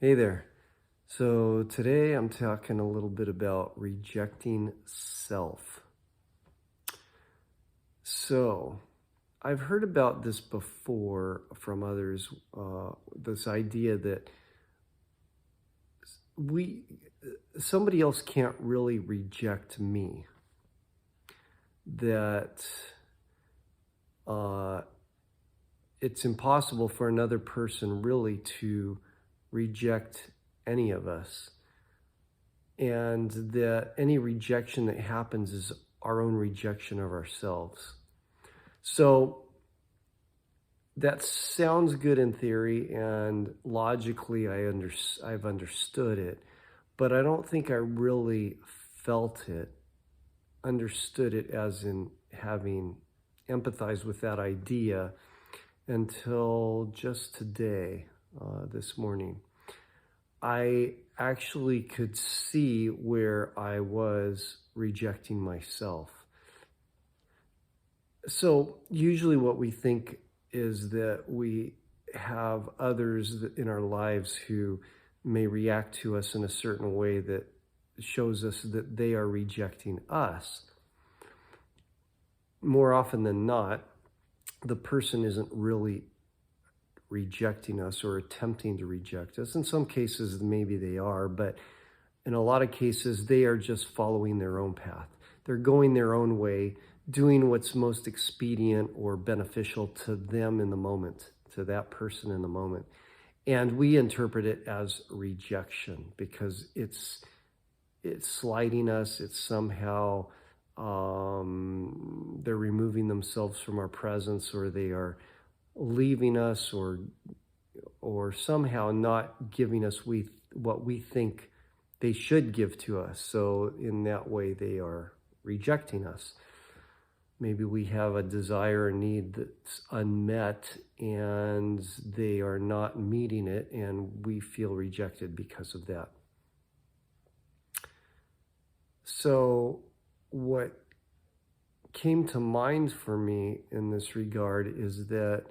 Hey there. So today I'm talking a little bit about rejecting self. So I've heard about this before from others, this idea that we somebody else can't really reject me, that uh, it's impossible for another person really to reject any of us, and that any rejection that happens is our own rejection of ourselves. So that sounds good in theory, and logically I've understood it, but I don't think I really felt it, understood it as in having empathized with that idea until just today, this morning. I actually could see where I was rejecting myself. So usually what we think is that we have others in our lives who may react to us in a certain way that shows us that they are rejecting us. More often than not, the person isn't really rejecting us or attempting to reject us. In some cases, maybe they are, but in a lot of cases, they are just following their own path. They're going their own way, doing what's most expedient or beneficial to them in the moment, to that person in the moment. And we interpret it as rejection because it's slighting us. It's somehow they're removing themselves from our presence, or they are leaving us, or somehow not giving us what we think they should give to us. So in that way, they are rejecting us. Maybe we have a desire or need that's unmet and they are not meeting it, and we feel rejected because of that. So what came to mind for me in this regard is that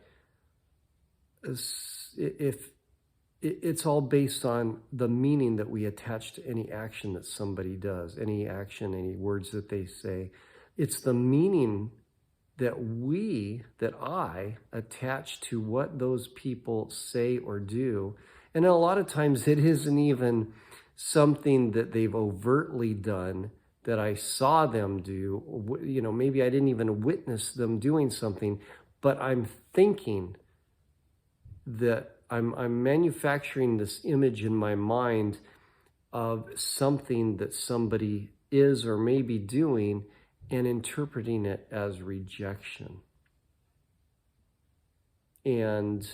if it's all based on the meaning that we attach to any action that somebody does, any action, any words that they say. It's the meaning that I attach to what those people say or do. And a lot of times it isn't even something that they've overtly done that I saw them do. Maybe I didn't even witness them doing something, but I'm thinking that I'm manufacturing this image in my mind of something that somebody is or may be doing and interpreting it as rejection. And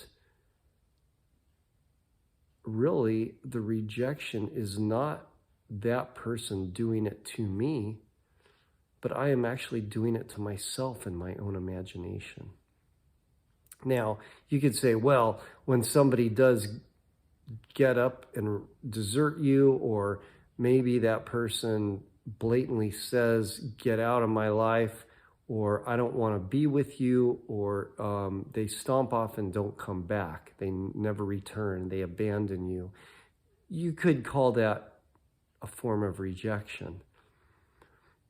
really, the rejection is not that person doing it to me, but I am actually doing it to myself in my own imagination. Now, you could say, well, when somebody does get up and desert you, or maybe that person blatantly says, get out of my life, or I don't want to be with you, or they stomp off and don't come back. They never return. They abandon you. You could call that a form of rejection.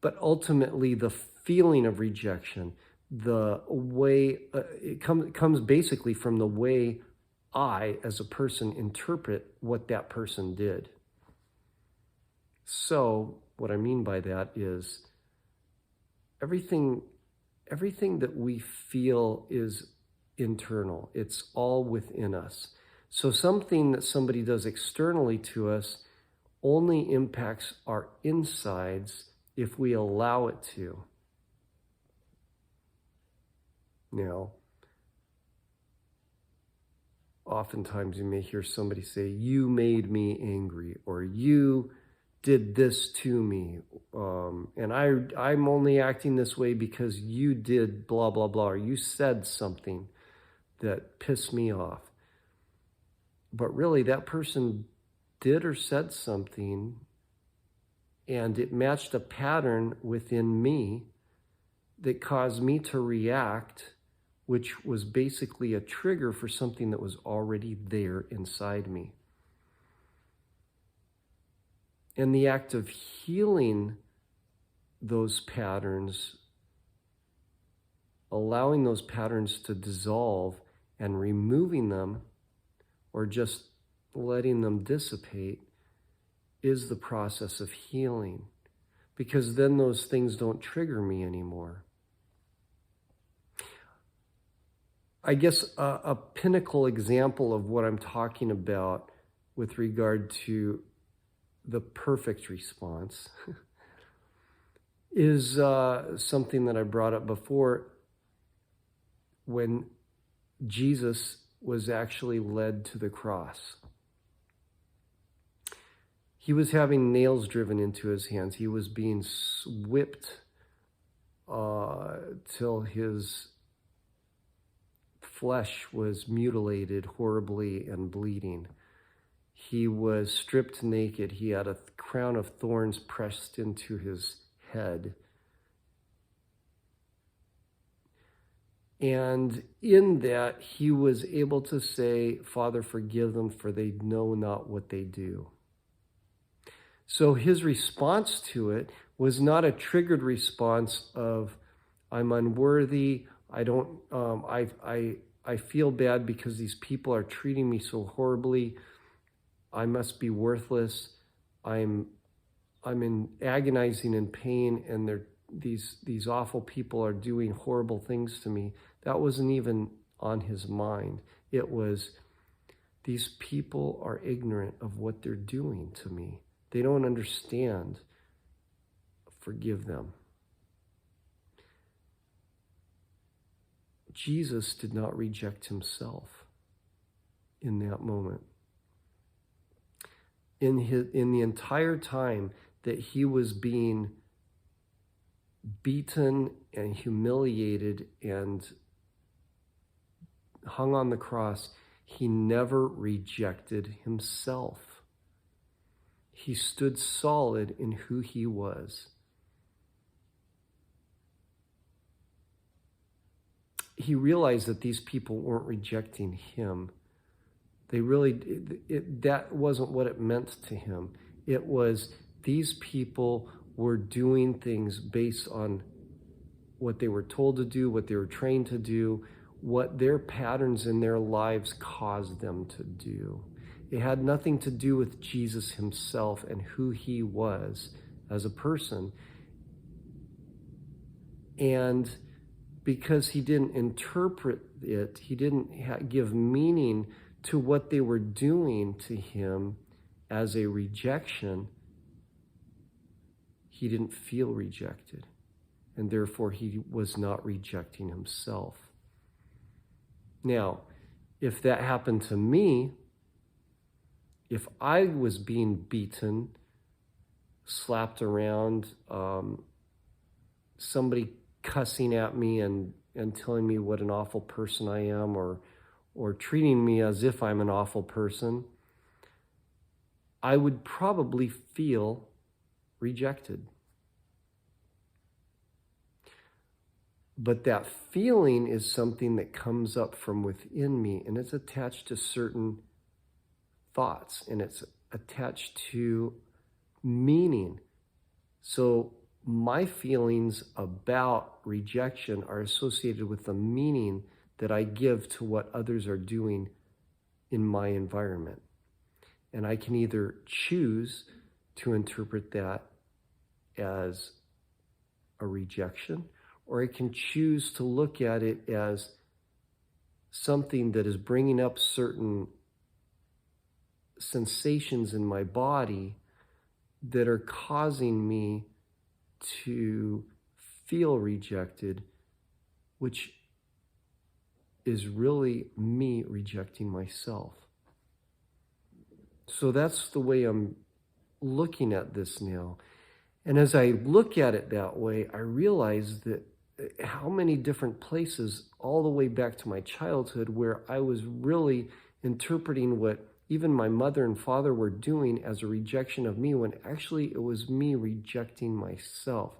But ultimately, the feeling of rejection, the way it comes basically from the way I, as a person, interpret what that person did. So what I mean by that is everything that we feel is internal. It's all within us. So something that somebody does externally to us only impacts our insides if we allow it to. Now, oftentimes you may hear somebody say, you made me angry, or you did this to me, and I'm only acting this way because you did blah, blah, blah, or you said something that pissed me off. But really, that person did or said something, and it matched a pattern within me that caused me to react, which was basically a trigger for something that was already there inside me. And the act of healing those patterns, allowing those patterns to dissolve and removing them, or just letting them dissipate, is the process of healing. Because then those things don't trigger me anymore. I guess a pinnacle example of what I'm talking about with regard to the perfect response is something that I brought up before, when Jesus was actually led to the cross. He was having nails driven into his hands. He was being whipped till his flesh was mutilated horribly and bleeding. He was stripped naked. He had a crown of thorns pressed into his head. And in that, he was able to say, "Father, forgive them, for they know not what they do." So his response to it was not a triggered response of, "I'm unworthy. I don't. I feel bad because these people are treating me so horribly. I must be worthless. I'm agonizing in pain, and these awful people are doing horrible things to me." That wasn't even on his mind. It was, these people are ignorant of what they're doing to me. They don't understand. Forgive them. Jesus did not reject himself in that moment. In the entire time that he was being beaten and humiliated and hung on the cross, he never rejected himself. He stood solid in who he was. He realized that these people weren't rejecting him. They really, that wasn't what it meant to him. It was, these people were doing things based on what they were told to do, what they were trained to do, what their patterns in their lives caused them to do. It had nothing to do with Jesus himself and who he was as a person. And because he didn't interpret it, he didn't give meaning to what they were doing to him as a rejection, he didn't feel rejected. And therefore, he was not rejecting himself. Now, if that happened to me, if I was being beaten, slapped around, somebody cussing at me and telling me what an awful person I am, or treating me as if I'm an awful person, I would probably feel rejected. But that feeling is something that comes up from within me, and it's attached to certain thoughts, and it's attached to meaning. So my feelings about rejection are associated with the meaning that I give to what others are doing in my environment. And I can either choose to interpret that as a rejection, or I can choose to look at it as something that is bringing up certain sensations in my body that are causing me to feel rejected, which is really me rejecting myself. So that's the way I'm looking at this now. And as I look at it that way, I realize that how many different places, all the way back to my childhood, where I was really interpreting what even my mother and father were doing as a rejection of me, when actually it was me rejecting myself.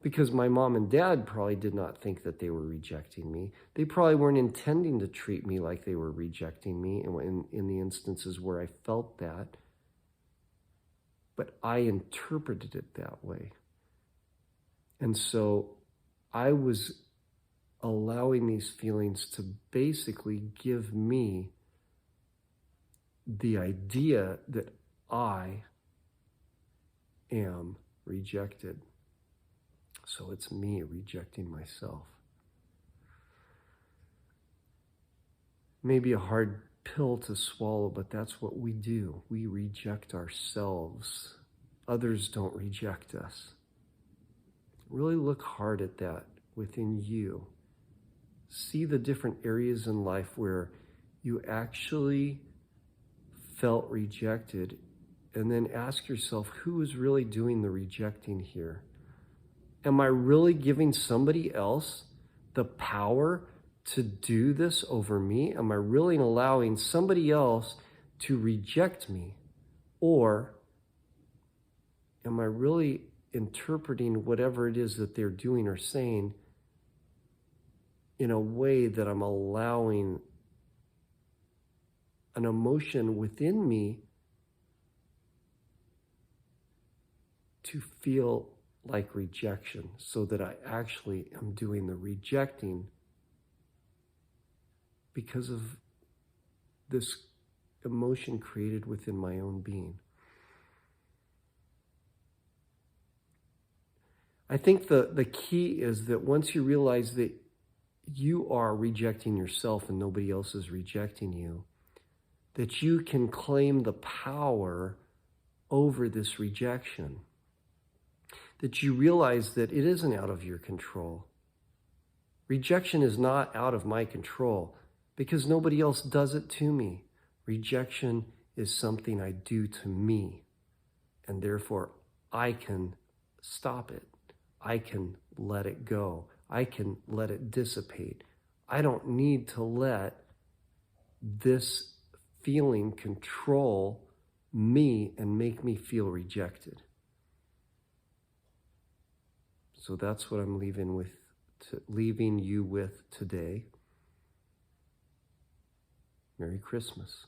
Because my mom and dad probably did not think that they were rejecting me. They probably weren't intending to treat me like they were rejecting me in the instances where I felt that. but I interpreted it that way. And so I was allowing these feelings to basically give me the idea that I am rejected. So it's me rejecting myself. Maybe a hard pill to swallow, but that's what we do. We reject ourselves. Others don't reject us. Really look hard at that within you. See the different areas in life where you actually felt rejected, and then ask yourself, who is really doing the rejecting here? Am I really giving somebody else the power to do this over me? Am I really allowing somebody else to reject me? Or am I really interpreting whatever it is that they're doing or saying in a way that I'm allowing an emotion within me to feel like rejection, so that I actually am doing the rejecting because of this emotion created within my own being? I think the key is that once you realize that you are rejecting yourself and nobody else is rejecting you, that you can claim the power over this rejection. That you realize that it isn't out of your control. Rejection is not out of my control because nobody else does it to me. Rejection is something I do to me, and therefore I can stop it. I can let it go. I can let it dissipate. I don't need to let this feeling control me and make me feel rejected. So that's what I'm leaving you with today. Merry Christmas.